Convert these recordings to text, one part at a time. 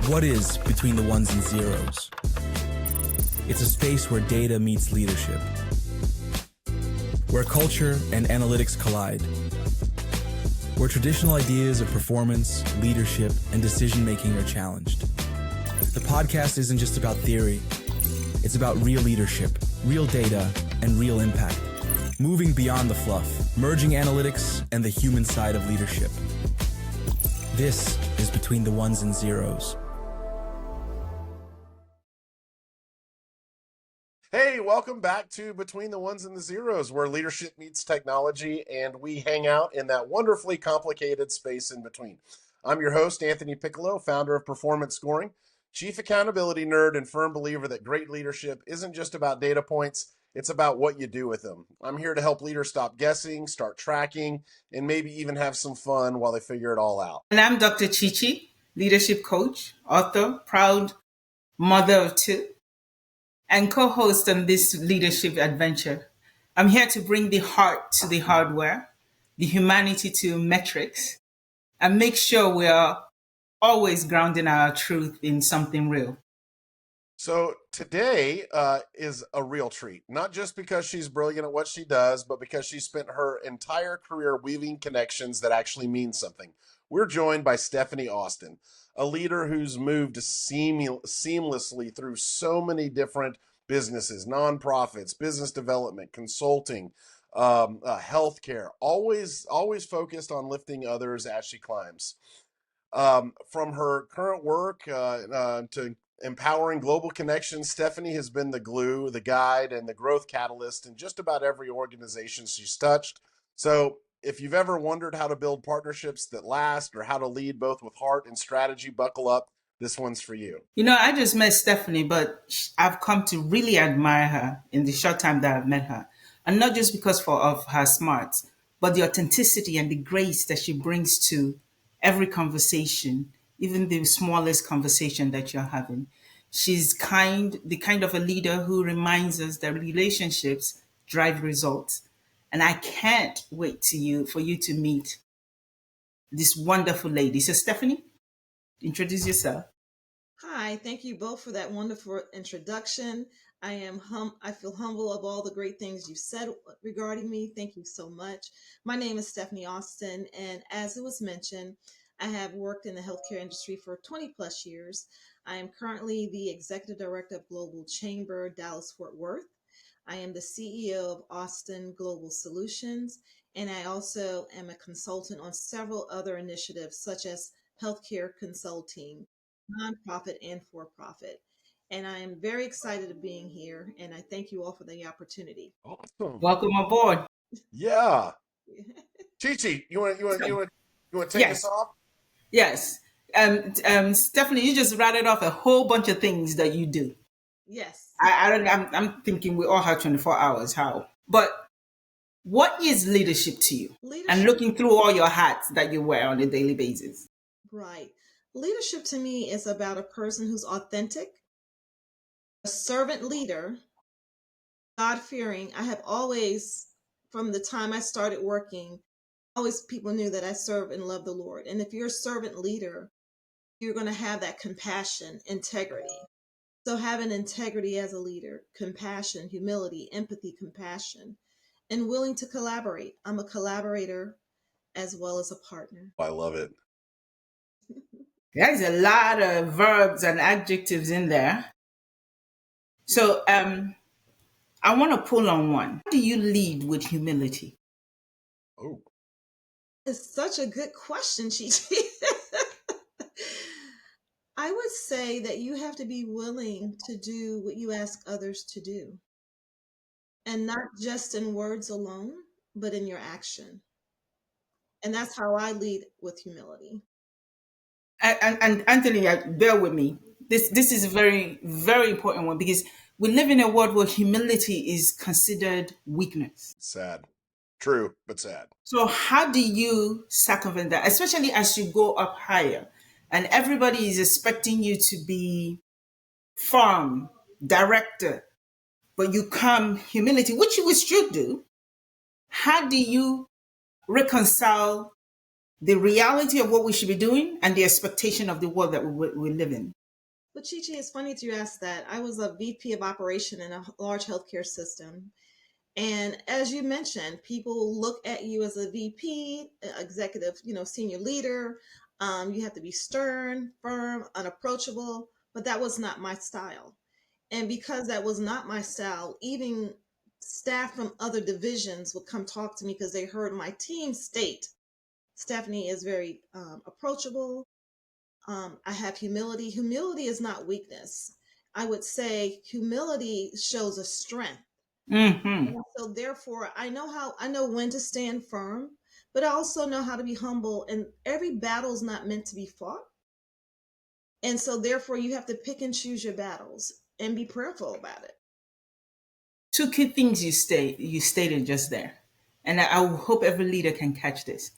What is between the ones and zeros? It's a space where data meets leadership, where culture and analytics collide, where traditional ideas of performance, leadership, and decision-making are challenged. The podcast isn't just about theory. It's about real leadership, real data, and real impact. Moving beyond the fluff, merging analytics and the human side of leadership. This is Between the Ones and Zeros. Hey, welcome back to Between the Ones and the Zeros, where leadership meets technology, and we hang out in that wonderfully complicated space in between. I'm your host, Anthony Piccolo, founder of Performance Scoring, chief accountability nerd, and firm believer that great leadership isn't just about data points, it's about what you do with them. I'm here to help leaders stop guessing, start tracking, and maybe even have some fun while they figure it all out. And I'm Dr. ChiChi, leadership coach, author, proud mother of two, and co-host on this leadership adventure. I'm here to bring the heart to the hardware, the humanity to metrics, and make sure we are always grounding our truth in something real. So today is a real treat, not just because she's brilliant at what she does, but because she spent her entire career weaving connections that actually mean something. We're joined by Stephanie Austin, a leader who's moved seamlessly through so many different businesses, nonprofits, business development, consulting, healthcare, always focused on lifting others as she climbs. From her current work to empowering global connections, Stephanie has been the glue, the guide, and the growth catalyst in just about every organization she's touched. So if you've ever wondered how to build partnerships that last or how to lead both with heart and strategy, buckle up. This one's for you. You know, I just met Stephanie, but I've come to really admire her in the short time that I've met her. And not just because of her smarts, but the authenticity and the grace that she brings to every conversation, even the smallest conversation that you're having. She's the kind of a leader who reminds us that relationships drive results. And I can't wait for you to meet this wonderful lady. So Stephanie, introduce yourself. Hi, thank you both for that wonderful introduction. I feel humble of all the great things you said regarding me. Thank you so much. My name is Stephanie Austin, and as it was mentioned, I have worked in the healthcare industry for 20 plus years. I am currently the Executive Director of Global Chamber, Dallas-Fort Worth. I am the CEO of Austin Global Solutions, and I also am a consultant on several other initiatives such as healthcare consulting, nonprofit and for-profit. And I am very excited of being here, and I thank you all for the opportunity. Awesome. Welcome aboard. Yeah. ChiChi, you want to take us off? Yes. Stephanie, you just rattled off a whole bunch of things that you do. Yes. I'm thinking we all have 24 hours. How? But what is leadership to you? And looking through all your hats that you wear on a daily basis. Right. Leadership to me is about a person who's authentic, a servant leader, God-fearing. I have always, from the time I started working, people knew that I serve and love the Lord. And if you're a servant leader, you're going to have that compassion, integrity. So having integrity as a leader, compassion, humility, empathy, compassion, and willing to collaborate. I'm a collaborator as well as a partner. I love it. There's a lot of verbs and adjectives in there. So I want to pull on one. How do you lead with humility? Oh, it's such a good question, ChiChi. I would say that you have to be willing to do what you ask others to do. And not just in words alone, but in your action. And that's how I lead with humility. And Anthony, bear with me. This is a very, very important one because we live in a world where humility is considered weakness. Sad. True, but sad. So how do you circumvent that, especially as you go up higher and everybody is expecting you to be firm, director, but you come humility, which you should do. How do you reconcile the reality of what we should be doing and the expectation of the world that we live in. But ChiChi, it's funny that you asked that. I was a VP of operation in a large healthcare system. And as you mentioned, people look at you as a VP, executive, senior leader. You have to be stern, firm, unapproachable. But that was not my style. And because that was not my style, even staff from other divisions would come talk to me because they heard my team state Stephanie is very approachable. I have humility. Humility is not weakness. I would say humility shows a strength. Mm-hmm. And so therefore, I know when to stand firm, but I also know how to be humble. And every battle is not meant to be fought. And so therefore, you have to pick and choose your battles and be prayerful about it. Two key things you stated just there, and I hope every leader can catch this.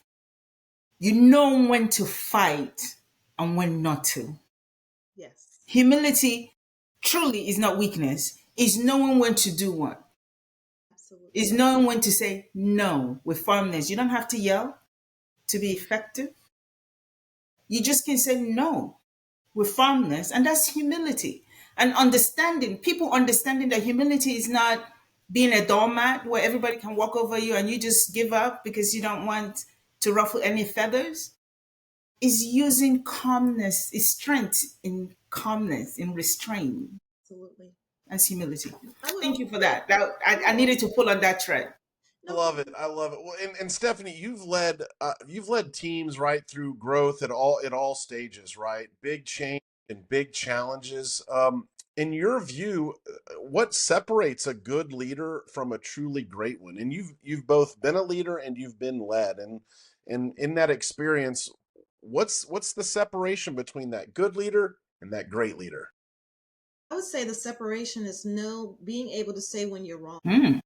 You know when to fight and when not to. Yes, Humility truly is not weakness. It's knowing when to do what. absolutely. It's knowing when to say no with firmness. You don't have to yell to be effective. You just can say no with firmness, and that's humility. And understanding, people understanding that humility is not being a doormat where everybody can walk over you and you just give up because you don't want to ruffle any feathers. Is using calmness, is strength in calmness, in restraint. Absolutely. That's humility. I would Thank you also for say, that. I needed to pull on that thread. I no love it. problem. I love it. Well, and Stephanie, you've led teams right through growth at all stages, right? Big change and big challenges. In your view, what separates a good leader from a truly great one? And you've both been a leader and you've been led, and in that experience, what's the separation between that good leader and that great leader? I would say the separation is being able to say when you're wrong. Mm.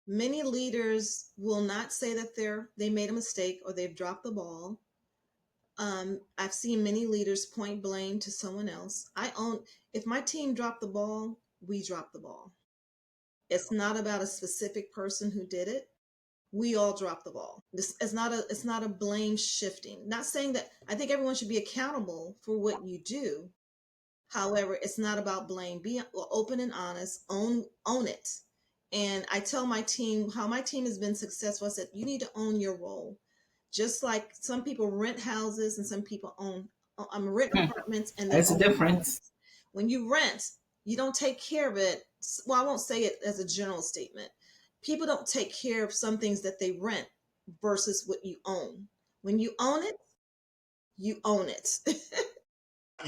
Many leaders will not say that they made a mistake or they've dropped the ball. I've seen many leaders point blame to someone else. If my team dropped the ball, we dropped the ball. It's not about a specific person who did it. We all dropped the ball. It's not a blame shifting. Not saying that I think everyone should be accountable for what you do. However, it's not about blame. Be open and honest. Own it. And I tell my team how my team has been successful. I said, you need to own your role. Just like some people rent houses and some people own rent apartments and then There's a own difference. homes. When you rent, you don't take care of it. Well, I won't say it as a general statement. People don't take care of some things that they rent versus what you own. When you own it, you own it.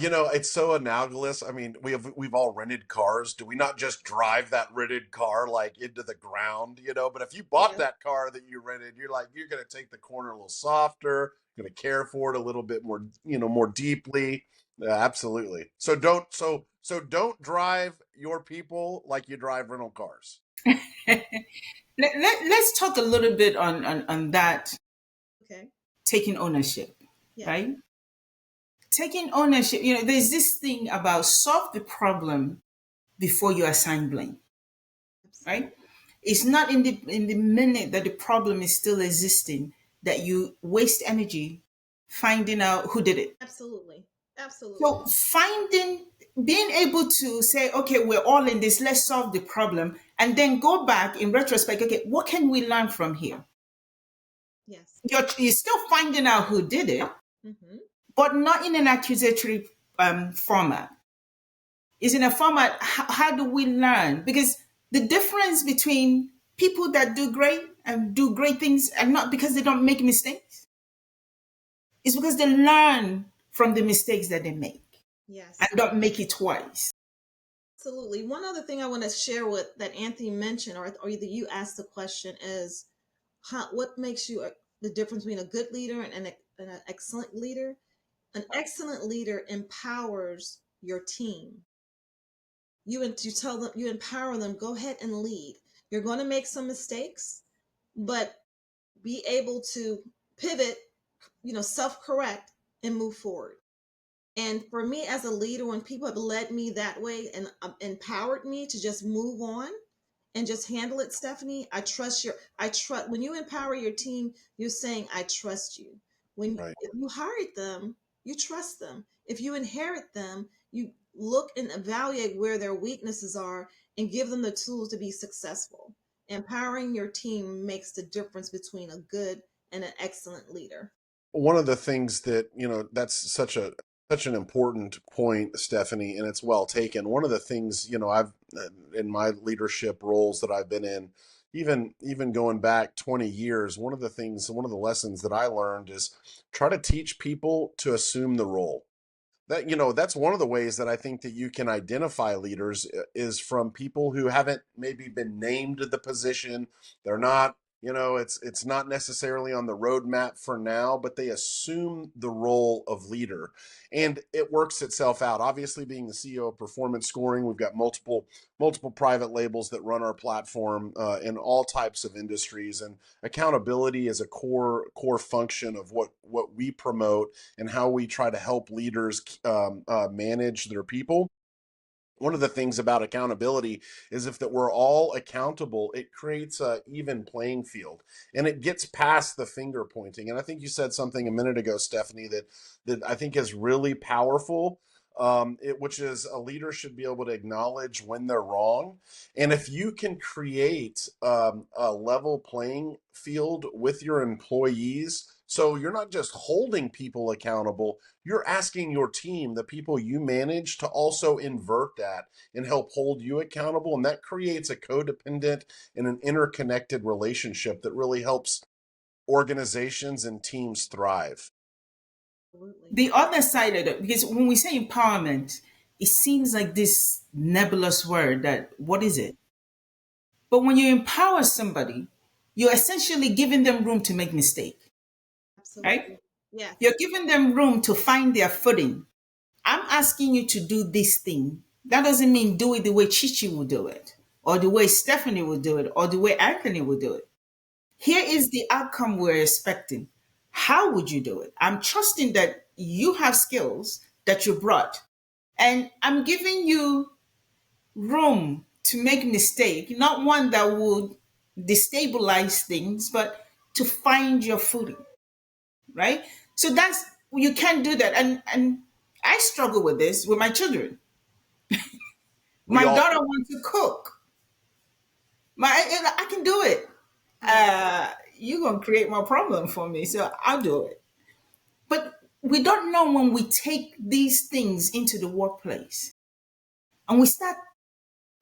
It's so analogous. I mean, we've all rented cars. Do we not just drive that rented car like into the ground? But if you bought Yeah. that car that you rented, you're gonna take the corner a little softer, gonna care for it a little bit more, more deeply. Yeah, absolutely. So don't drive your people like you drive rental cars. Let's talk a little bit on that Okay. taking ownership, Yeah. right? Taking ownership, there's this thing about solve the problem before you assign blame, Absolutely. right? It's not in the minute that the problem is still existing that you waste energy finding out who did it. Absolutely. Absolutely. So being able to say, okay, we're all in this, let's solve the problem, and then go back in retrospect, okay, what can we learn from here? Yes. You're still finding out who did it, Mm-hmm. but not in an accusatory format. Is in a format, how do we learn? Because the difference between people that do great and do great things and not because they don't make mistakes, is because they learn from the mistakes that they make and Yes. don't make it twice. Absolutely. One other thing I want to share with that Anthony mentioned, or either you asked the question, is what makes you the difference between a good leader and an excellent leader? An excellent leader empowers your team. You tell them, you empower them, go ahead and lead. You're going to make some mistakes, but be able to pivot, self-correct and move forward. And for me as a leader, when people have led me that way and empowered me to just move on and just handle it, Stephanie, I trust when you empower your team, you're saying, I trust you. Right. If you hired them, you trust them. If you inherit them, you look and evaluate where their weaknesses are and give them the tools to be successful. Empowering your team makes the difference between a good and an excellent leader. One of the things that, that's such an important point, Stephanie, and it's well taken. One of the things, I've in my leadership roles that I've been in, even going back 20 years, one of the lessons that I learned is try to teach people to assume the role. That's one of the ways that I think that you can identify leaders is from people who haven't maybe been named the position. They're not, it's not necessarily on the roadmap for now, but they assume the role of leader, and it works itself out. Obviously, being the CEO of Performance Scoring, we've got multiple private labels that run our platform in all types of industries, and accountability is a core function of what we promote and how we try to help leaders manage their people. One of the things about accountability is if that we're all accountable, it creates a even playing field, and it gets past the finger pointing. And I think you said something a minute ago, Stephanie, that I think is really powerful. Which is a leader should be able to acknowledge when they're wrong. And if you can create a level playing field with your employees, so you're not just holding people accountable, you're asking your team, the people you manage, to also invert that and help hold you accountable. And that creates a codependent and an interconnected relationship that really helps organizations and teams thrive. Absolutely. The other side of it, because when we say empowerment, it seems like this nebulous word that what is it? But when you empower somebody, you're essentially giving them room to make mistake, right? Absolutely. Yes. You're giving them room to find their footing. I'm asking you to do this thing. That doesn't mean do it the way ChiChi will do it, or the way Stephanie will do it, or the way Anthony will do it. Here is the outcome we're expecting. How would you do it? I'm trusting that you have skills that you brought, and I'm giving you room to make mistake, not one that would destabilize things, but to find your footing, right? So that's you can't do that. And I struggle with this with my children. We My all daughter wants to cook. I can do it. Yes. You're gonna create more problem for me, so I'll do it. But we don't know when we take these things into the workplace and we start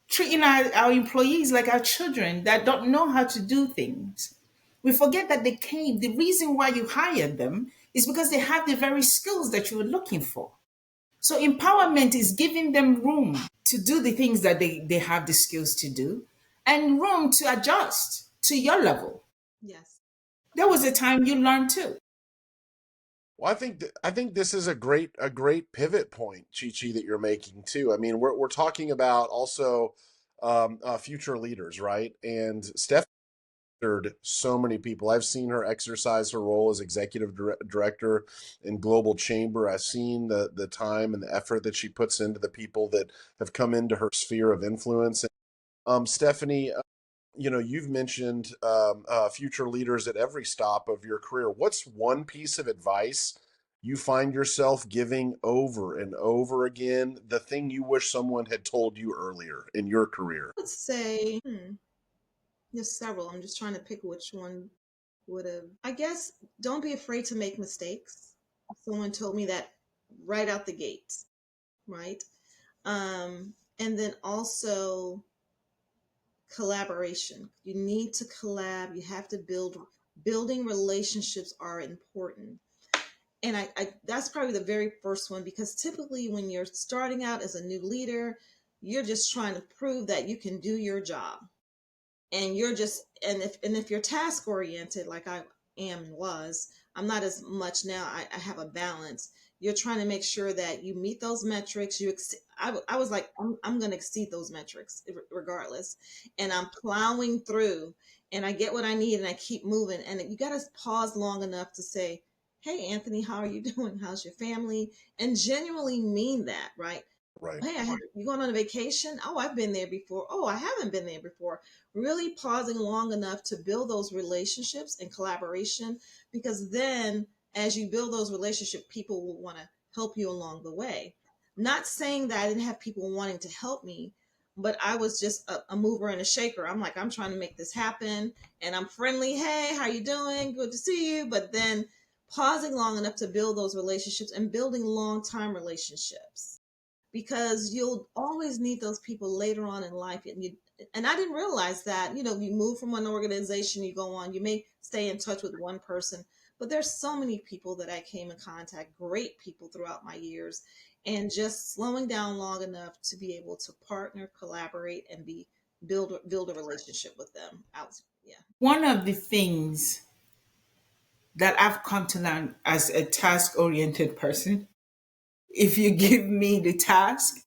treating our employees like our children that don't know how to do things. We forget that the reason why you hired them is because they have the very skills that you were looking for. So empowerment is giving them room to do the things that they have the skills to do and room to adjust to your level. Yes. There was a time you learned too. Well, I think this is a great pivot point, ChiChi, that you're making too. I mean, we're talking about also future leaders, right? And Steph mentored so many people. I've seen her exercise her role as executive director in Global Chamber. I've seen the time and the effort that she puts into the people that have come into her sphere of influence. Stephanie, you've mentioned future leaders at every stop of your career. What's one piece of advice you find yourself giving over and over again, the thing you wish someone had told you earlier in your career? I would say, there's several. I'm just trying to pick which one would have. I guess don't be afraid to make mistakes. Someone told me that right out the gates, right? And then also collaboration. You need to collab. You have to building relationships are important. And I that's probably the very first one because typically when you're starting out as a new leader, you're just trying to prove that you can do your job. And you're just and if you're task oriented like I am and was, I'm not as much now. I have a balance. You're trying to make sure that you meet those metrics. I was like I'm going to exceed those metrics regardless, and I'm plowing through, and I get what I need, and I keep moving. And you got to pause long enough to say, "Hey, Anthony, how are you doing? How's your family?" And genuinely mean that, right? Right. Hey, you going on a vacation? Oh, I've been there before. Oh, I haven't been there before. Really pausing long enough to build those relationships and collaboration, because then as you build those relationships, people will want to help you along the way. Not saying that I didn't have people wanting to help me, but I was just a mover and a shaker. I'm like, I'm trying to make this happen, and I'm friendly. Hey, how you doing? Good to see you. But then pausing long enough to build those relationships and building long time relationships, because you'll always need those people later on in life. And I didn't realize that, you move from one organization, you go on, you may stay in touch with one person, but there's so many people that I came in contact, great people throughout my years, and just slowing down long enough to be able to partner, collaborate, and build a relationship with them out. Yeah. One of the things that I've come to learn as a task oriented person, if you give me the task,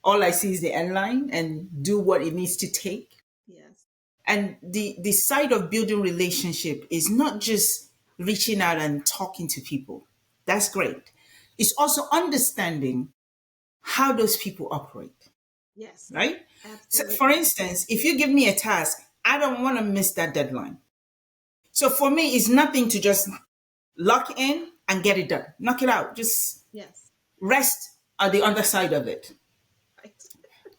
all I see is the end line and do what it needs to take. Yes. And the side of building relationship is not just reaching out and talking to people. That's great. It's also understanding how those people operate, Yes. right? So Absolutely. for instance, if you give me a task, I don't want to miss that deadline. So for me, it's nothing to just lock in and get it done. Knock it out. Just Yes. rest on the other side of it. Right.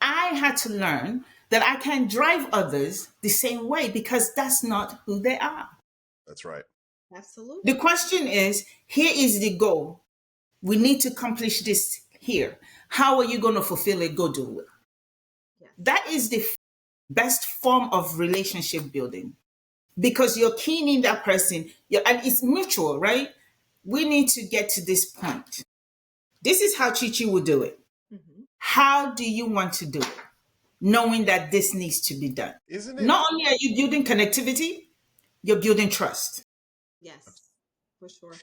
I had to learn that I can drive others the same way because that's not who they are. That's right. The Absolutely. question is, here is the goal. We need to accomplish this here. How are you going to fulfill it? Go do it. Yes. That is the best form of relationship building because you're keen in that person, and it's mutual, right? We need to get to this point. This is how ChiChi would do it. Hmm. How do you want to do it? Knowing that this needs to be done. Isn't it? Not only are you building connectivity, you're building trust. Yes, for sure.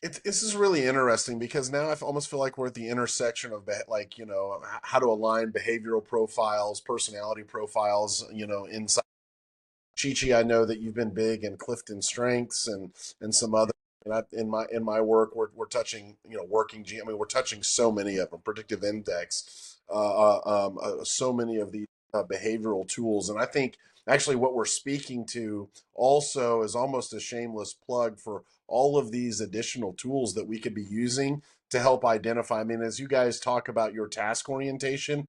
This is really interesting because now I almost feel like we're at the intersection of how to align behavioral profiles, personality profiles, inside ChiChi. I know that you've been big in Clifton Strengths and some other. And in my work, we're touching working G. I mean, we're touching so many of them. Predictive Index, so many of these behavioral tools, and I think actually what we're speaking to also is almost a shameless plug for all of these additional tools that we could be using to help identify. I mean, as you guys talk about your task orientation,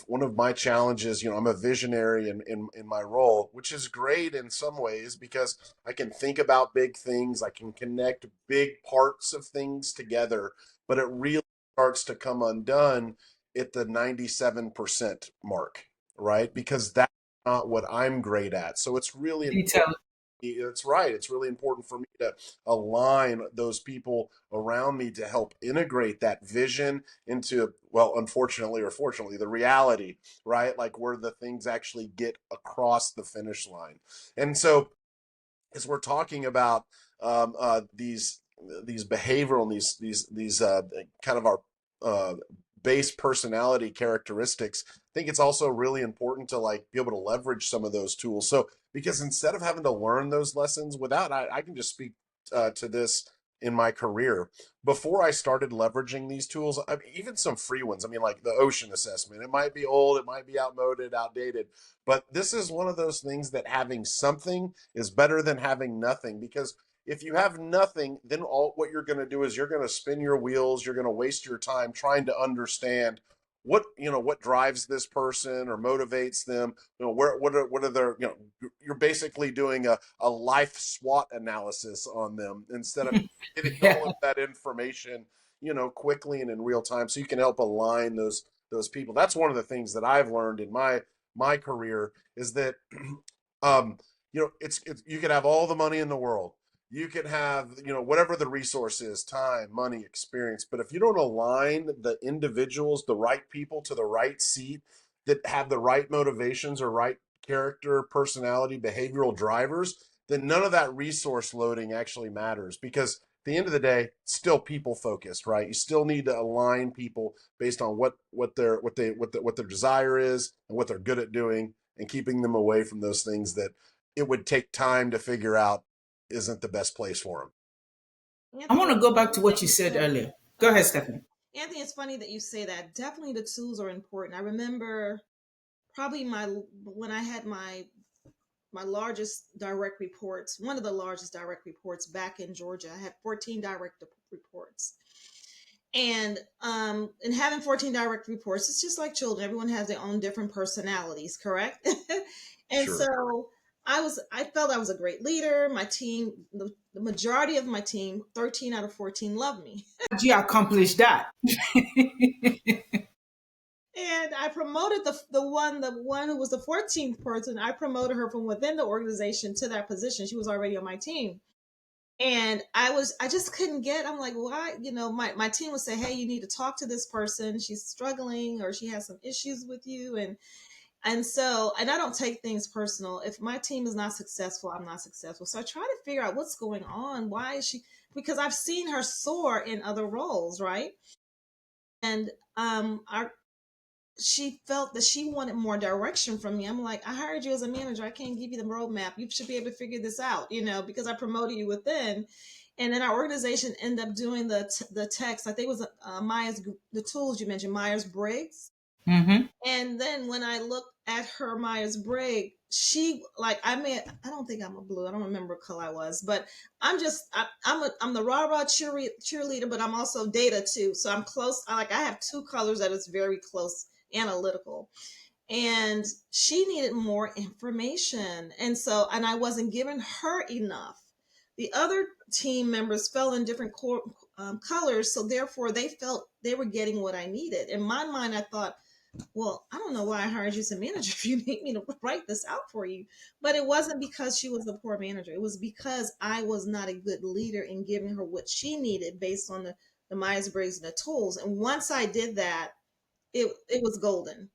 one of my challenges, I'm a visionary in my role, which is great in some ways because I can think about big things, I can connect big parts of things together, but it really starts to come undone at the 97% mark, right? Because that's not what I'm great at. So it's really Detail. it's right. It's really important for me to align those people around me to help integrate that vision into, well, unfortunately or fortunately, the reality, right? Like where the things actually get across the finish line. And so, as we're talking about these behavioral and these kind of our uh, base personality characteristics, I think it's also really important to like be able to leverage some of those tools. So because instead of having to learn those lessons without, I can just speak to this in my career before I started leveraging these tools. I mean, even some free ones. I mean, like the ocean assessment. It might be old, it might be outmoded, outdated, but this is one of those things that having something is better than having nothing, because if you have nothing, then all what you're going to do is you're going to spin your wheels, you're going to waste your time trying to understand what drives this person or motivates them, what are their, you're basically doing a life SWOT analysis on them instead of getting all Yeah. of that information quickly and in real time, so you can help align those people. That's one of the things that I've learned in my career is that it's you could have all the money in the world, you could have whatever the resource is, time, money, experience, but if you don't align the individuals, the right people to the right seat that have the right motivations or right character, personality, behavioral drivers, then none of that resource loading actually matters, because at the end of the day, it's still people focused, right? You still need to align people based on what their desire is and what they're good at doing, and keeping them away from those things that it would take time to figure out isn't the best place for them. I Anthony, want to it's go back to funny what that you you said said. earlier. Go Oh, ahead, sorry. Stephanie. Anthony, it's funny that you say that. Definitely, the tools are important. I remember probably my when I had my my largest direct reports, one of the largest direct reports back in Georgia. I had 14 direct reports. And having 14 direct reports, it's just like children. Everyone has their own different personalities, correct? And Sure. so I felt I was a great leader. My team, the majority of my team, 13 out of 14 loved me. How did you accomplish that? And I promoted the one who was the 14th person. I promoted her from within the organization to that position. She was already on my team. And I just couldn't I'm like, why? My team would say, hey, you need to talk to this person. She's struggling or she has some issues with you. And I don't take things personal. If my team is not successful, I'm not successful. So I try to figure out what's going on. Why is she? Because I've seen her soar in other roles, right? And she felt that she wanted more direction from me. I'm like, I hired you as a manager. I can't give you the roadmap. You should be able to figure this out, because I promoted you within. And then our organization ended up doing the text. I think it was the tools you mentioned, Myers-Briggs. Mm-hmm. And then when I looked at her Myers-Briggs, she I don't think I'm a blue. I don't remember what color I was, but I'm the rah-rah cheerleader, but I'm also data too. So I'm close. I have two colors that is very close analytical. And she needed more information. And I wasn't giving her enough. The other team members fell in different colors. So therefore they felt they were getting what I needed. In my mind, I thought, well, I don't know why I hired you as a manager if you need me to write this out for you. But it wasn't because she was a poor manager. It was because I was not a good leader in giving her what she needed based on the Myers-Briggs and the tools. And once I did that, it was golden.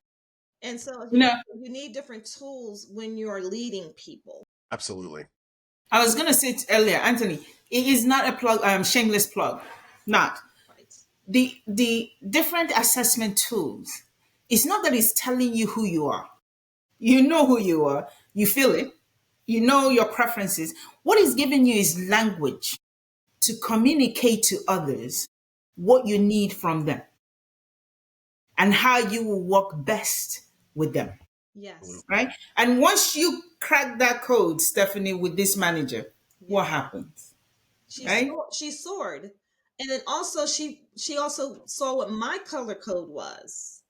And so You know, you need different tools when you're leading people. Absolutely. I was going to say it earlier, Anthony, it is not a plug, shameless plug. Not. Right. The different assessment tools, it's not that it's telling you who you are. You know who you are. You feel it. You know your preferences. What it's giving you is language to communicate to others what you need from them and how you will work best with them. Yes. Right? And once you crack that code, Stephanie, with this manager, what happens? Right? She soared. And then also she also saw what my color code was.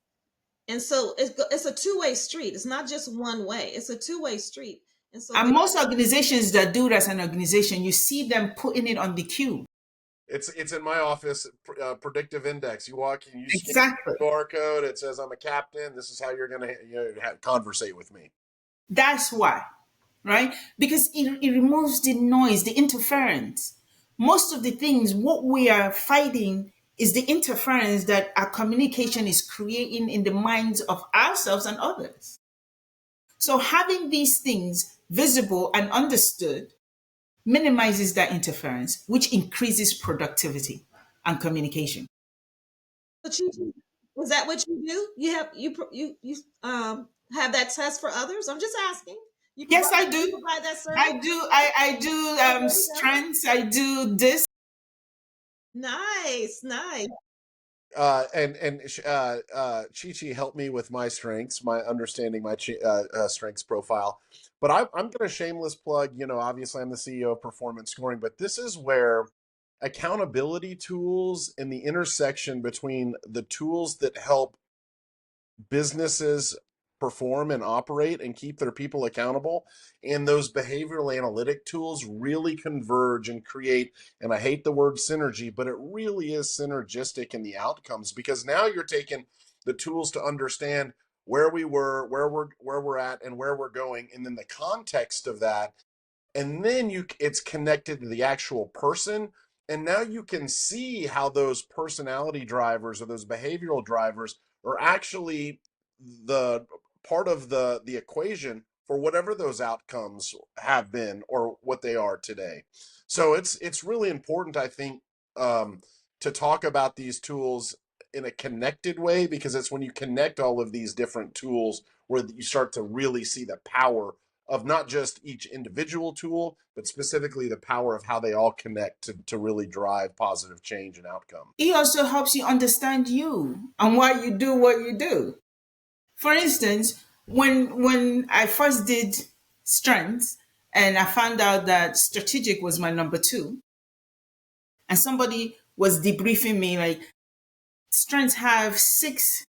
And so it's a two-way street. It's not just one way. It's a two-way street. And so And most organizations that do that as an organization, you see them putting it on the queue. It's in my office, Predictive Index. You walk in, you scan Exactly. the QR code. It says, I'm a captain. This is how you're going to conversate with me. That's why, right? Because it removes the noise, the interference. Most of the things, what we are fighting is the interference that our communication is creating in the minds of ourselves and others. So having these things visible and understood minimizes that interference, which increases productivity and communication. But is that what you do? Have that test for others? I'm just asking. Yes, I do. You provide that service? I do strengths. I do this. Nice. And ChiChi helped me with my strengths, my understanding my strengths profile. But I'm going to shameless plug. Obviously I'm the CEO of Performance Scoring, but this is where accountability tools and the intersection between the tools that help businesses perform and operate and keep their people accountable and those behavioral analytic tools really converge and create, and I hate the word synergy, but it really is synergistic in the outcomes, because now you're taking the tools to understand where we were, where we're at, and where we're going, and then the context of that, and then it's connected to the actual person, and now you can see how those personality drivers or those behavioral drivers are actually the part of the equation for whatever those outcomes have been or what they are today. So it's really important, I think, to talk about these tools in a connected way, because it's when you connect all of these different tools where you start to really see the power of not just each individual tool, but specifically the power of how they all connect to really drive positive change and outcome. It also helps you understand you and why you do what you do. For instance, when I first did strengths, and I found out that strategic was my number two. And somebody was debriefing me like, strengths have six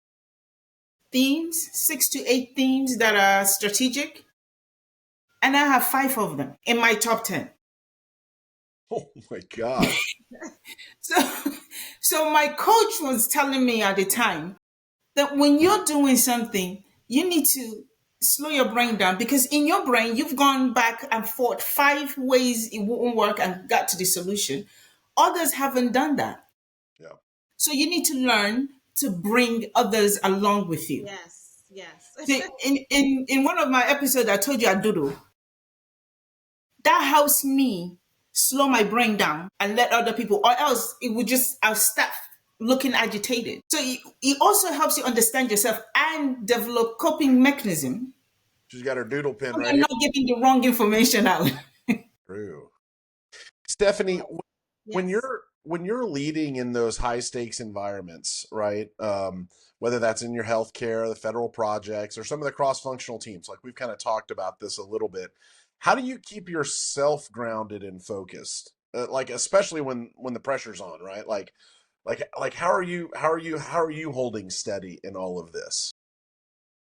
to eight themes that are strategic, and I have five of them in my top 10. Oh my God. So, so my coach was telling me at the time that when you're doing something, you need to slow your brain down, because in your brain, you've gone back and forth five ways it won't work and got to the solution. Others haven't done that. Yeah. So you need to learn to bring others along with you. Yes, yes. So in one of my episodes, I told you I doodle. That helps me slow my brain down and let other people, or else it would just, I'll start looking agitated. So it also helps you understand yourself and develop coping mechanism. She's got her doodle pen So right you're here. not giving the wrong information out. True. Stephanie, when Yes. you're leading in those high stakes environments, right? Whether that's in your healthcare, the federal projects, or some of the cross functional teams, like we've kind of talked about this a little bit. How do you keep yourself grounded and focused? Like especially when the pressure's on, right? Like how are you holding steady in all of this?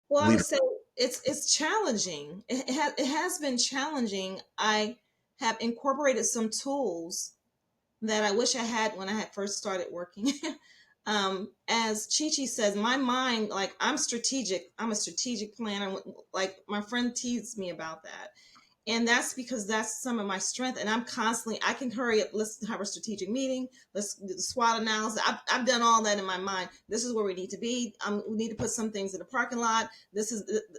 Well, I would Leader. say it's challenging. It has been challenging. I have incorporated some tools that I wish I had when I had first started working. As ChiChi says, my mind, like I'm strategic. I'm a strategic planner. Like my friend teased me about that. And that's because that's some of my strength. And I'm constantly, I can hurry up, let's have a strategic meeting, let's do the SWOT analysis. I've done all that in my mind. This is where we need to be. We need to put some things in the parking lot.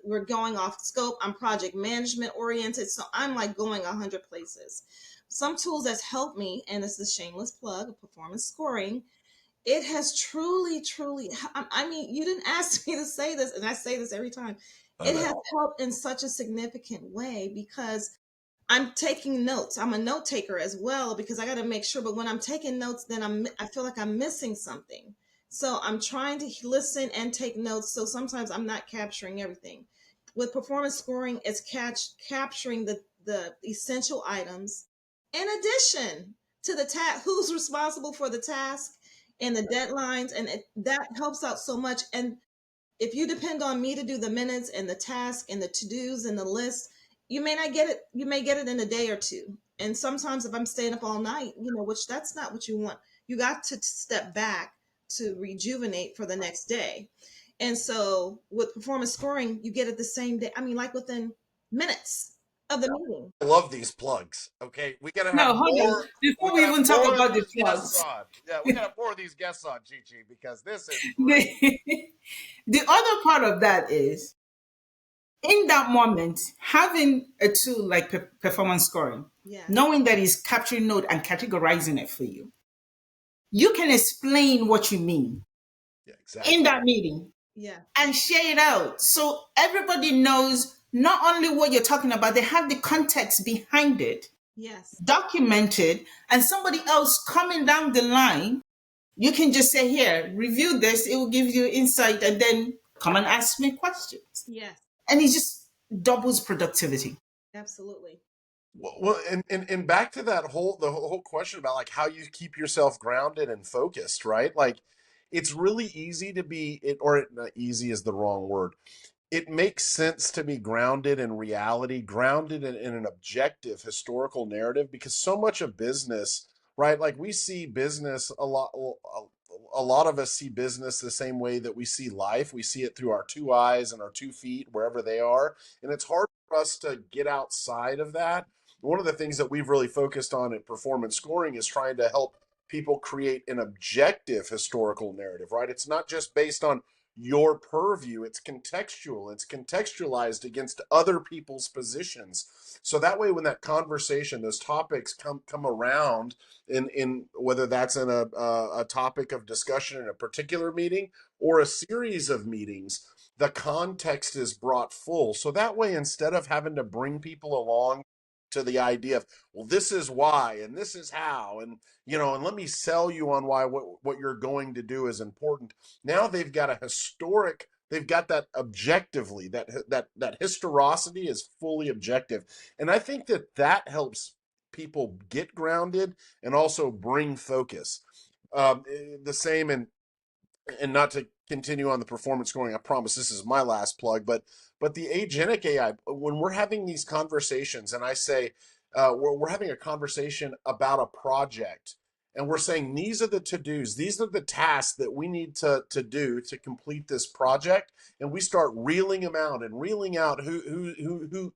We're going off scope. I'm project management oriented. So I'm like going 100 places. Some tools that's helped me, and this is a shameless plug of performance scoring. It has truly, truly, I mean, you didn't ask me to say this, and I say this every time. I It has know. helped in such a significant way because I'm taking notes. I'm a note taker as well because I got to make sure. But when I'm taking notes, then I feel like I'm missing something. So I'm trying to listen and take notes. So sometimes I'm not capturing everything. With performance scoring, it's capturing the essential items in addition to the who's responsible for the task and the deadlines, and that helps out so much. And if you depend on me to do the minutes and the task and the to-dos and the list, you may not get it. You may get it in a day or two. And sometimes if I'm staying up all night, which that's not what you want. You got to step back to rejuvenate for the next day. And so with performance scoring, you get it the same day. I mean, like within minutes of the meeting. I love these plugs. Okay, we gotta have No, hold on. more. We Before we gotta have even talk more of about the these guests plugs, on. Yeah, we gotta have more of these guests on, ChiChi, because this is great. the, the other part of that is in that moment, having a tool like performance scoring, Yes. knowing that it's capturing note and categorizing it for you, you can explain what you mean Yeah, exactly. in that meeting Yeah. and share it out. So everybody knows not only what you're talking about, they have the context behind it, Yes. documented, and somebody else coming down the line, you can just say, here, review this, it will give you insight, and then come and ask me questions. Yes. And it just doubles productivity. Absolutely. Well, and back to the whole question about like how you keep yourself grounded and focused, right? Like, it's really easy to be, or not easy is the wrong word. It makes sense to be grounded in reality, grounded in an objective historical narrative, because so much of business, right? Like we see business a lot. A lot of us see business the same way that we see life. We see it through our two eyes and our 2 feet, wherever they are, and it's hard for us to get outside of that. One of the things that we've really focused on at performance scoring is trying to help people create an objective historical narrative, right? It's not just based on your purview, it's contextual, it's contextualized against other people's positions. So that way when that conversation, those topics come around in whether that's in a topic of discussion in a particular meeting or a series of meetings, the context is brought full. So that way, instead of having to bring people along to the idea of, well, this is why and this is how, and and let me sell you on why what you're going to do is important. Now they've got a historic They've got that objectively, that historicity is fully objective. And I think that helps people get grounded and also bring focus. The same in, and not to continue on the performance scoring, I promise this is my last plug, but the agentic AI, when we're having these conversations and I say, we're having a conversation about a project and we're saying, these are the to-dos, these are the tasks that we need to do to complete this project. And we start reeling them out and reeling out who,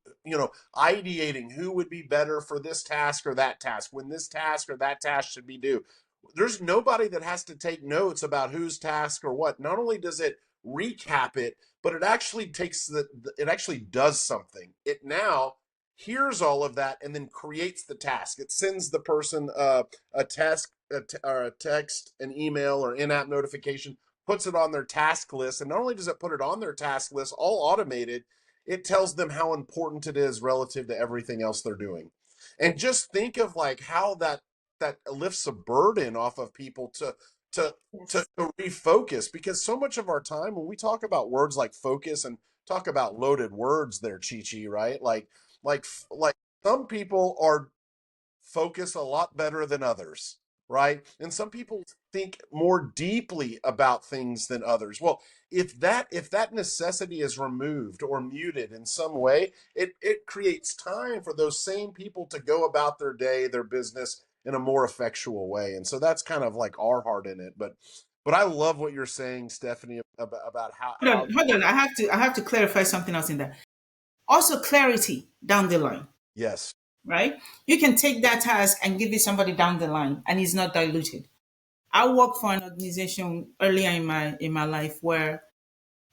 ideating who would be better for this task or that task, when this task or that task should be due. There's nobody that has to take notes about whose task or what. Not only does it recap it, but it actually it actually does something. It now hears all of that and then creates the task. It sends the person a task, or a text, an email, or in-app notification, puts it on their task list. And not only does it put it on their task list, all automated, it tells them how important it is relative to everything else they're doing. And just think of like how that lifts a burden off of people to Yes. refocus, because so much of our time when we talk about words like focus and talk about loaded words there, ChiChi, right? Like some people are focus a lot better than others, right? And some people think more deeply about things than others. Well, if that necessity is removed or muted in some way, it creates time for those same people to go about their day, their business in a more effectual way. And so that's kind of like our heart in it. But I love what you're saying, Stephanie, about how Hold on. I have to clarify something else in there. Also, clarity down the line, yes. right? You can take that task and give it somebody down the line, and it's not diluted. I worked for an organization earlier in my life where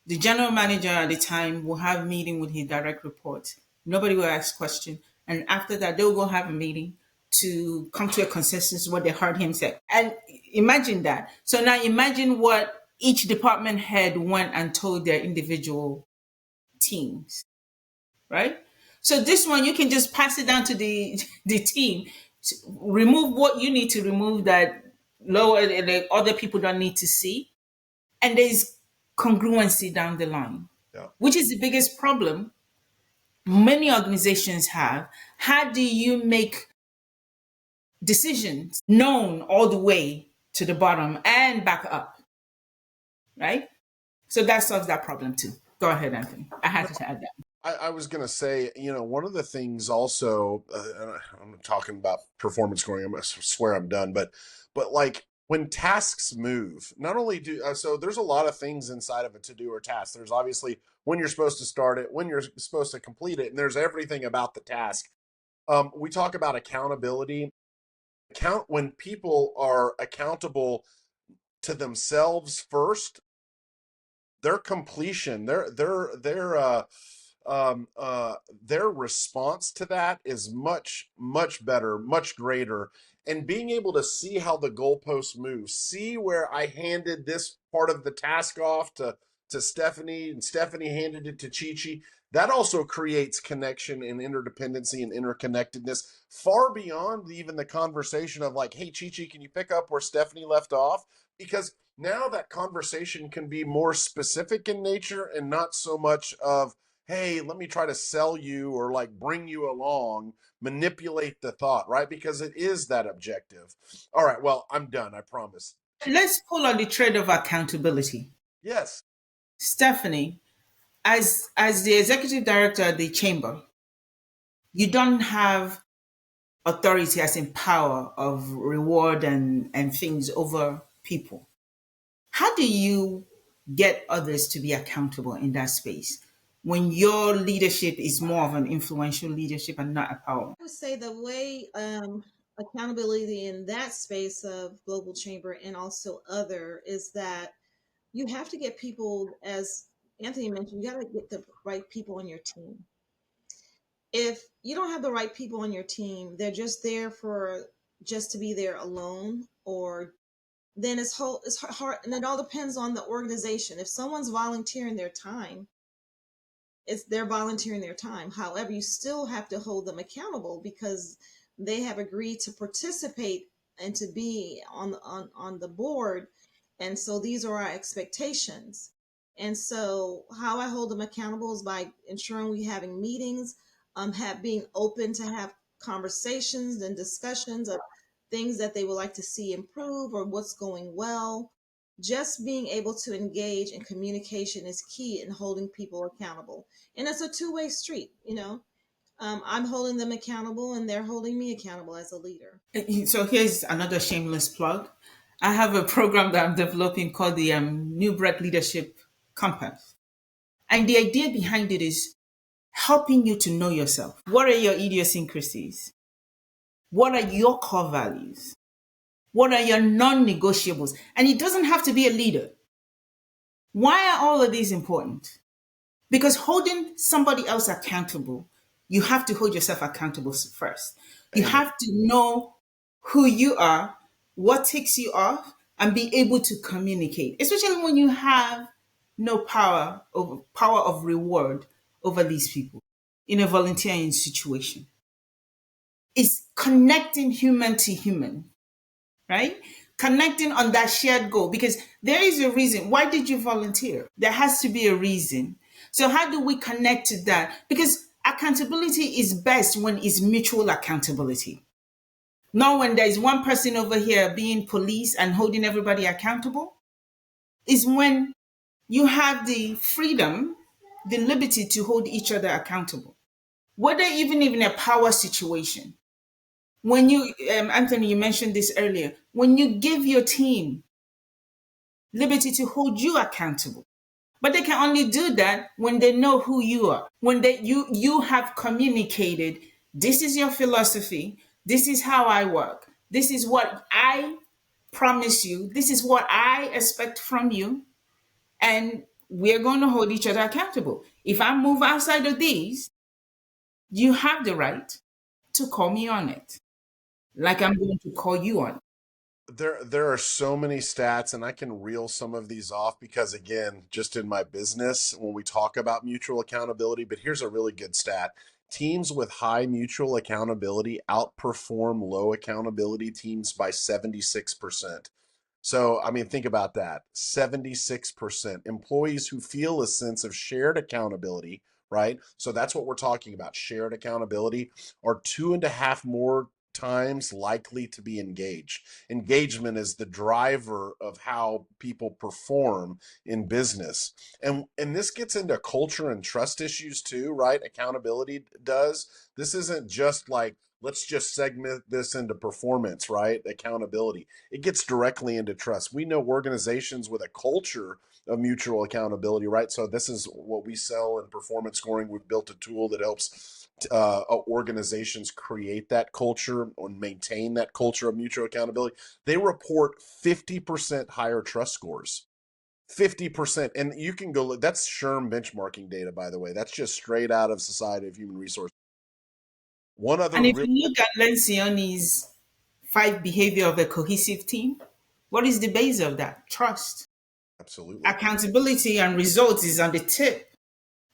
the general manager at the time will have a meeting with his direct report. Nobody will ask question, and after that, they'll go have a meeting to come to a consensus what they heard him say. And imagine that. So now imagine what each department head went and told their individual teams, right? So this one you can just pass it down to the the team, remove what you need to remove that lower the other people don't need to see, and there's congruency down the line, Yeah. which is the biggest problem many organizations have. How do you make decisions known all the way to the bottom and back up, right? So that solves that problem too. Go ahead, Anthony. I had to add that. I was going to say, one of the things also, I'm talking about performance scoring. I'm going to swear I'm done, but like when tasks move, not only so there's a lot of things inside of a to do or task. There's obviously when you're supposed to start it, when you're supposed to complete it, and there's everything about the task. We talk about accountability. When people are accountable to themselves first, their completion, their response to that is much better, much greater. And being able to see how the goalposts move, see where I handed this part of the task off to Stephanie, and Stephanie handed it to ChiChi. That also creates connection and interdependency and interconnectedness far beyond even the conversation of like, hey, ChiChi, can you pick up where Stephanie left off? Because now that conversation can be more specific in nature and not so much of, hey, let me try to sell you or like bring you along, manipulate the thought, right? Because it is that objective. All right, well, I'm done, I promise. Let's pull on the thread of accountability. Yes. Stephanie, as the executive director of the chamber, you don't have authority as in power of reward and things over people. How do you get others to be accountable in that space when your leadership is more of an influential leadership and not a power? I would say the way accountability in that space of global chamber and also other is that you have to get people, as Anthony mentioned, you got to get the right people on your team. If you don't have the right people on your team, they're just there for just to be there alone, or then it's hard, and it all depends on the organization. If someone's volunteering their time, they're volunteering their time. However, you still have to hold them accountable because they have agreed to participate and to be on the board, and so these are our expectations. And so how I hold them accountable is by ensuring we having meetings, being open to have conversations and discussions of things that they would like to see improve or what's going well. Just being able to engage in communication is key in holding people accountable. And it's a two-way street, you know. I'm holding them accountable and they're holding me accountable as a leader. So here's another shameless plug. I have a program that I'm developing called the New Bread Leadership Compass. And the idea behind it is helping you to know yourself. What are your idiosyncrasies? What are your core values? What are your non negotiables? And it doesn't have to be a leader. Why are all of these important? Because holding somebody else accountable, you have to hold yourself accountable first. You Amen. have to know who you are, what takes you off, and be able to communicate, especially when you have no power of reward over these people in a volunteering situation. It's connecting human to human, right? Connecting on that shared goal because there is a reason. Why did you volunteer? There has to be a reason. So, how do we connect to that? Because accountability is best when it's mutual accountability, not when there's one person over here being police and holding everybody accountable. Is when you have the freedom, the liberty to hold each other accountable, whether even in a power situation. When you, Anthony, you mentioned this earlier, when you give your team liberty to hold you accountable. But they can only do that when they know who you are. When you have communicated, this is your philosophy, this is how I work, this is what I promise you, this is what I expect from you, and we're going to hold each other accountable. If I move outside of these, you have the right to call me on it, like I'm going to call you on it. There are so many stats, and I can reel some of these off because, again, just in my business, when we talk about mutual accountability, but here's a really good stat. Teams with high mutual accountability outperform low accountability teams by 76%. So, I mean, think about that. 76% employees who feel a sense of shared accountability, right? So that's what we're talking about. Shared accountability are 2.5 more times likely to be engaged. Engagement is the driver of how people perform in business. And this gets into culture and trust issues too, right? Accountability does. This isn't just like, let's just segment this into performance, right? Accountability. It gets directly into trust. We know organizations with a culture of mutual accountability, right? So this is what we sell in performance scoring. We've built a tool that helps organizations create that culture and maintain that culture of mutual accountability. They report 50% higher trust scores. 50%. And you can go, that's SHRM benchmarking data, by the way. That's just straight out of Society of Human Resources. One other And if real, you look at Lencioni's 5 behavior of a cohesive team, what is the base of that? Trust. absolutely. Accountability and results is on the tip.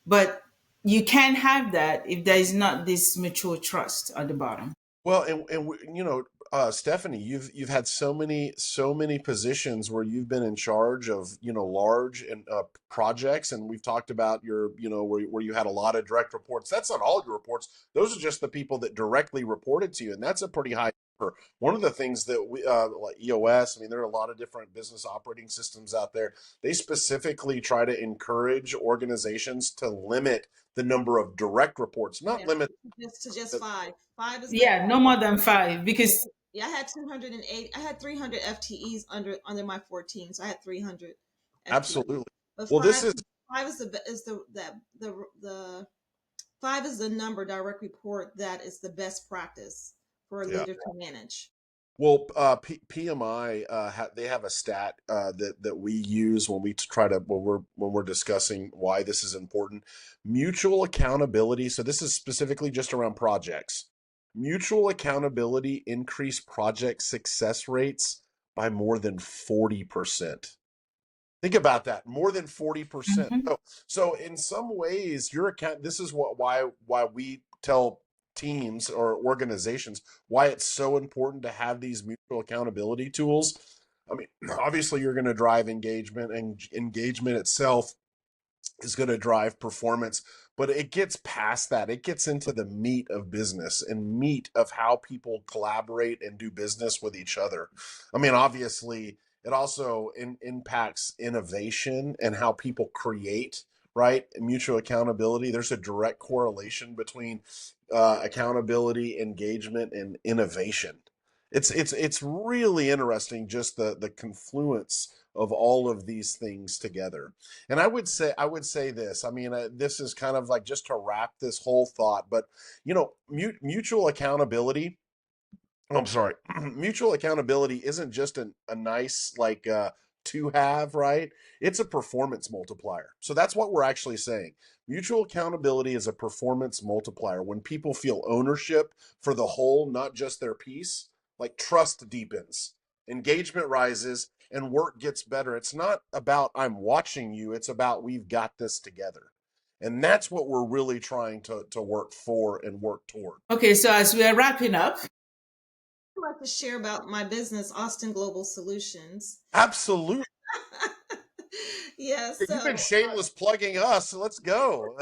But you can't have that if there is not this mutual trust at the bottom. Well, and you know, Stephanie, you've had so many positions where you've been in charge of large and projects, and we've talked about your where you had a lot of direct reports. That's not all your reports; those are just the people that directly reported to you, and that's a pretty high number. One of the things that we like EOS, I mean, there are a lot of different business operating systems out there. They specifically try to encourage organizations to limit the number of direct reports, not Yeah, lit just five. Five is the Yeah, no more than five because yeah. I had 208. I had 300 FTEs under my 14, so I had 300 FTEs. absolutely. But Well, this five is five is the five is the number direct report that is the best practice for a yeah. leader to manage. Well, PMI they have a stat that we use when we try to when we're discussing why this is important. Mutual accountability. So this is specifically just around projects. Mutual accountability increase project success rates by more than 40%. Think about that, more than 40%. Mhm. So in some ways, your account. This is why we tell teams or organizations why it's so important to have these mutual accountability tools. I mean, obviously, you're going to drive engagement, and engagement itself is going to drive performance, but it gets past that. It gets into the meat of business and meat of how people collaborate and do business with each other. I mean, obviously, it also impacts innovation and how people create, right? Mutual accountability. There's a direct correlation between accountability, engagement, and innovation. It's really interesting, just the confluence of all of these things together. And I would say this. I mean, this is kind of like just to wrap this whole thought, but mutual accountability. I'm sorry, mutual accountability isn't just a nice like to have, right? It's a performance multiplier. So that's what we're actually saying. Mutual accountability is a performance multiplier. When people feel ownership for the whole, not just their piece, like trust deepens, engagement rises, and work gets better. It's not about I'm watching you, it's about we've got this together. And that's what we're really trying to work for and work toward. Okay, so as we are wrapping up, I'd like to share about my business, Austin Global Solutions. Absolutely. Yeah, You've so been shameless plugging us. So let's go.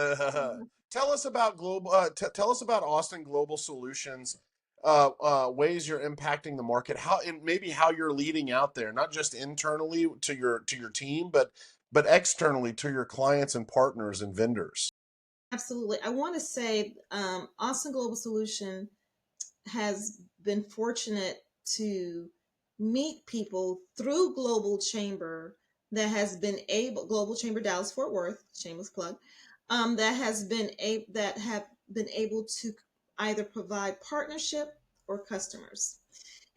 Tell us about global. Tell us about Austin Global Solutions. Ways you're impacting the market. How and maybe how you're leading out there, not just internally to your team, but externally to your clients and partners and vendors. absolutely. I want to say Austin Global Solution has been fortunate to meet people through Global Chamber that has been able, Global Chamber Dallas Fort Worth, shameless plug, that have been able to either provide partnership or customers.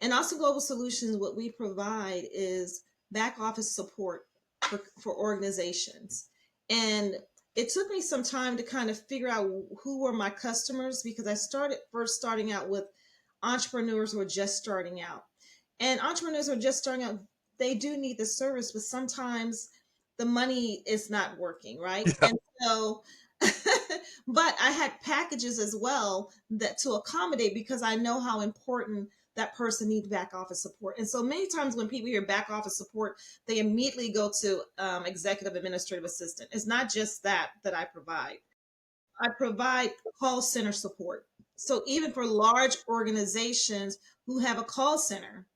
And also Global Solutions, what we provide is back office support for organizations. And it took me some time to kind of figure out who were my customers, because I starting out with entrepreneurs who are just starting out. And entrepreneurs who are just starting out, they do need the service, but sometimes the money is not working, right? Yeah. And so, but I had packages as well that to accommodate, because I know how important that person needs back office support. And so many times when people hear back office support, they immediately go to executive administrative assistant. It's not just that I provide. I provide call center support. So even for large organizations who have a call center,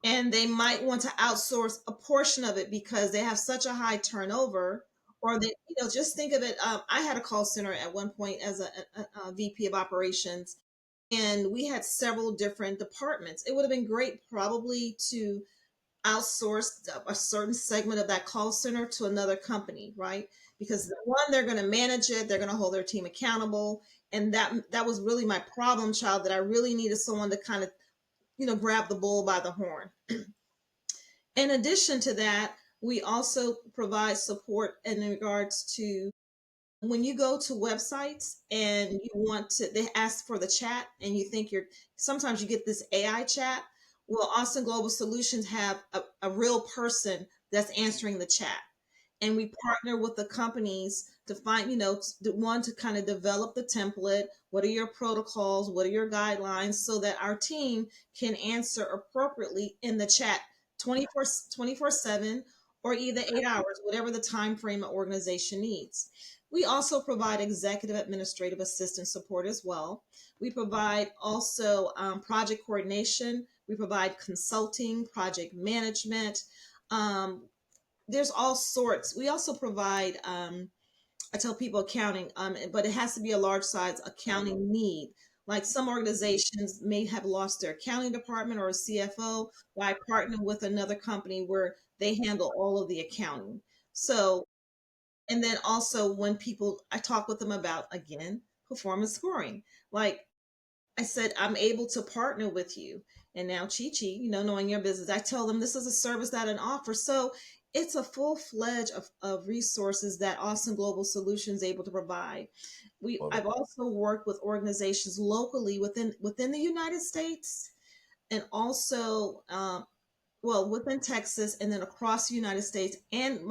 and they might want to outsource a portion of it because they have such a high turnover, or they, just think of it. I had a call center at one point as a VP of operations, and we had several different departments. It would have been great probably to outsource a certain segment of that call center to another company, right? Because one, they're going to manage it, they're going to hold their team accountable, and that was really my problem child, that I really needed someone to kind of grab the bull by the horn. In addition to that, we also provide support in regards to when you go to websites and you want to, they ask for the chat and you think sometimes you get this AI chat. Well, Austin Global Solutions have a real person that's answering the chat. And we partner with the companies to find, one to kind of develop the template. What are your protocols? What are your guidelines? So that our team can answer appropriately in the chat 24/7 or either 8 hours, whatever the time frame an organization needs. We also provide executive administrative assistant support as well. We provide also project coordination. We provide consulting, project management. There's all sorts. We also provide, I tell people accounting, but it has to be a large size accounting need. Like some organizations may have lost their accounting department or a CFO, by partnering with another company where they handle all of the accounting. So, and then also when I talk with them about, again, performance scoring. Like I said, I'm able to partner with you. And now ChiChi, knowing your business, I tell them this is a service that I offer. So it's a full fledged of resources that Austin Global Solutions is able to provide. Love it. I've also worked with organizations locally within the United States, and also within Texas, and then across the United States, and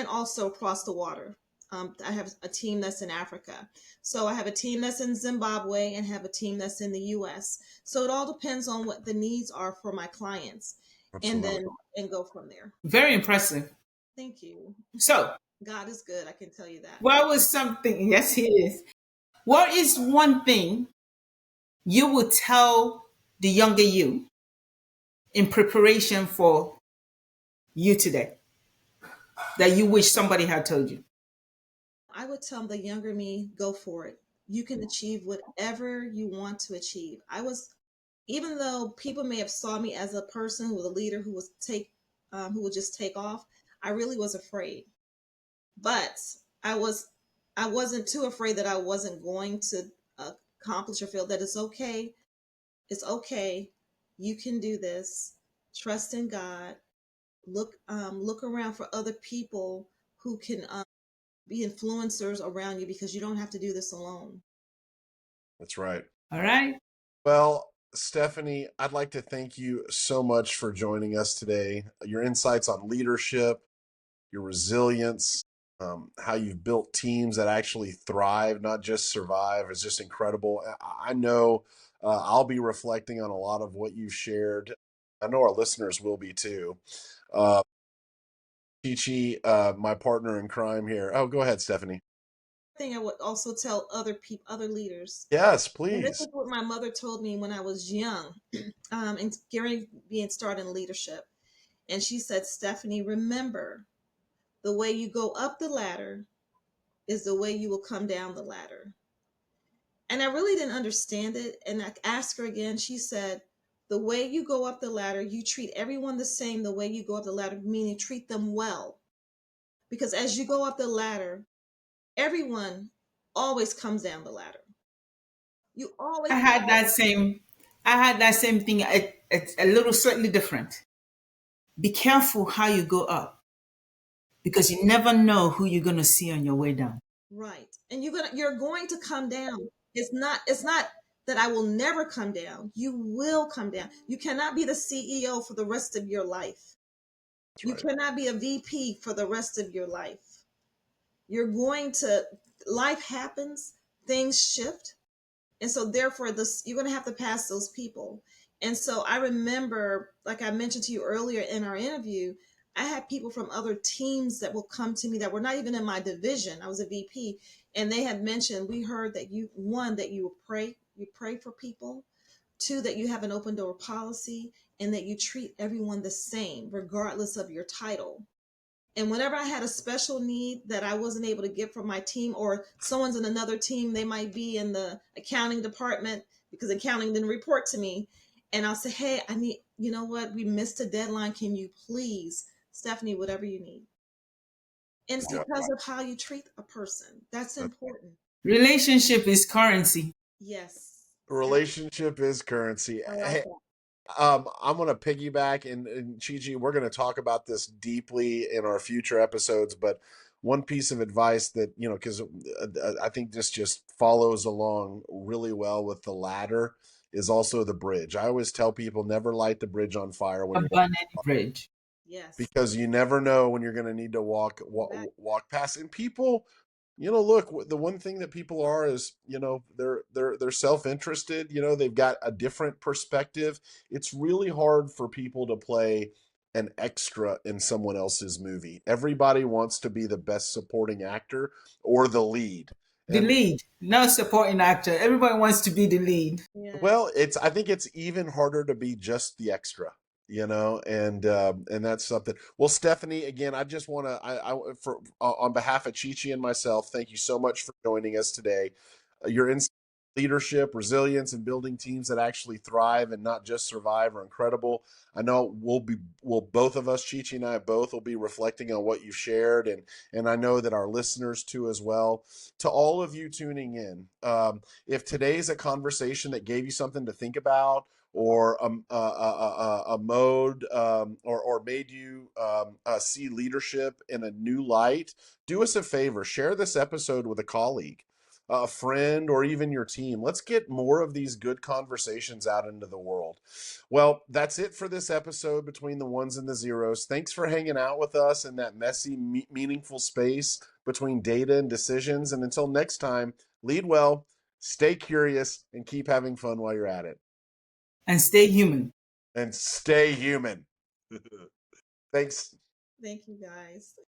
also across the water. I have a team that's in Africa. So I have a team that's in Zimbabwe and have a team that's in the US. So it all depends on what the needs are for my clients, and Absolutely. then and go from there. very impressive. Thank you. So, God is good. I can tell you that. what was something? Yes, He is. What is one thing you would tell the younger you in preparation for you today that you wish somebody had told you? I would tell the younger me, go for it. You can achieve whatever you want to achieve. Even though people may have saw me as a person who was a leader who would just take off, I really was afraid. But I was, I wasn't too afraid that I wasn't going to accomplish or feel that it's okay. It's okay. You can do this. Trust in God. Look around for other people who can be influencers around you because you don't have to do this alone. That's right. All right. Well, Stephanie, I'd like to thank you so much for joining us today. Your insights on leadership, your resilience, how you've built teams that actually thrive, not just survive, is just incredible. I know I'll be reflecting on a lot of what you've shared. I know our listeners will be too. Uh, ChiChi, my partner in crime here. Oh, go ahead, Stephanie. Thing I would also tell other people, other leaders, Yes, and this please. is what my mother told me when I was young, and being started in leadership. And she said, Stephanie, remember, the way you go up the ladder is the way you will come down the ladder. And I really didn't understand it. And I asked her again. She said, the way you go up the ladder, you treat everyone the same the way you go up the ladder, meaning treat them well. Because as you go up the ladder, everyone always comes down the ladder. You always I have had that same. I had that same thing. It's a little slightly different. Be careful how you go up because you never know who you're going to see on your way down. right. And you're going to come down. It's not that I will never come down. You will come down. You cannot be the CEO for the rest of your life. That's You right. cannot be a VP for the rest of your life. You're going to Life happens, things shift, and so therefore this you're going to have to pass those people. And so I remember, like I mentioned to you earlier in our interview, I had people from other teams that will come to me that were not even in my division. I was a VP, and they had mentioned, we heard that you pray for people, two, that you have an open door policy, and that you treat everyone the same regardless of your title. And whenever I had a special need that I wasn't able to get from my team, or someone's in another team, they might be in the accounting department because accounting didn't report to me. And I'll say, hey, I need, you know what? We missed a deadline. Can you please, Stephanie, whatever you need? And it's Yeah. because of how you treat a person. That's important. Relationship is currency. Yes. Relationship is currency. I like Hey, that. I'm going to piggyback, and ChiChi, we're going to talk about this deeply in our future episodes. But one piece of advice that, because I think this just follows along really well with the ladder, is also the bridge. I always tell people, never light the bridge on fire when A you're, burning bridge. Yes. because you never know when you're going to need to Back. walk past. And people, look, the one thing that people are is, they're self-interested. They've got a different perspective. It's really hard for people to play an extra in someone else's movie. Everybody wants to be the best supporting actor or the lead. The And lead, not supporting actor. Everybody wants to be the lead. Yes. well, I think it's even harder to be just the extra, and that's something. Well, Stephanie, again, I just want to, for on behalf of ChiChi and myself, thank you so much for joining us today. Your leadership, resilience, and building teams that actually thrive and not just survive are incredible. I know we'll both of us, ChiChi and I both, will be reflecting on what you've shared, and I know that our listeners too as well. To all of you tuning in, if today's a conversation that gave you something to think about, or a mode, or made you see leadership in a new light, do us a favor, share this episode with a colleague, a friend, or even your team. Let's get more of these good conversations out into the world. Well, that's it for this episode, Between the Ones and the Zeros. Thanks for hanging out with us in that messy, meaningful space between data and decisions. And until next time, lead well, stay curious, and keep having fun while you're at it. And stay human. And stay human. Thanks. Thank you, guys.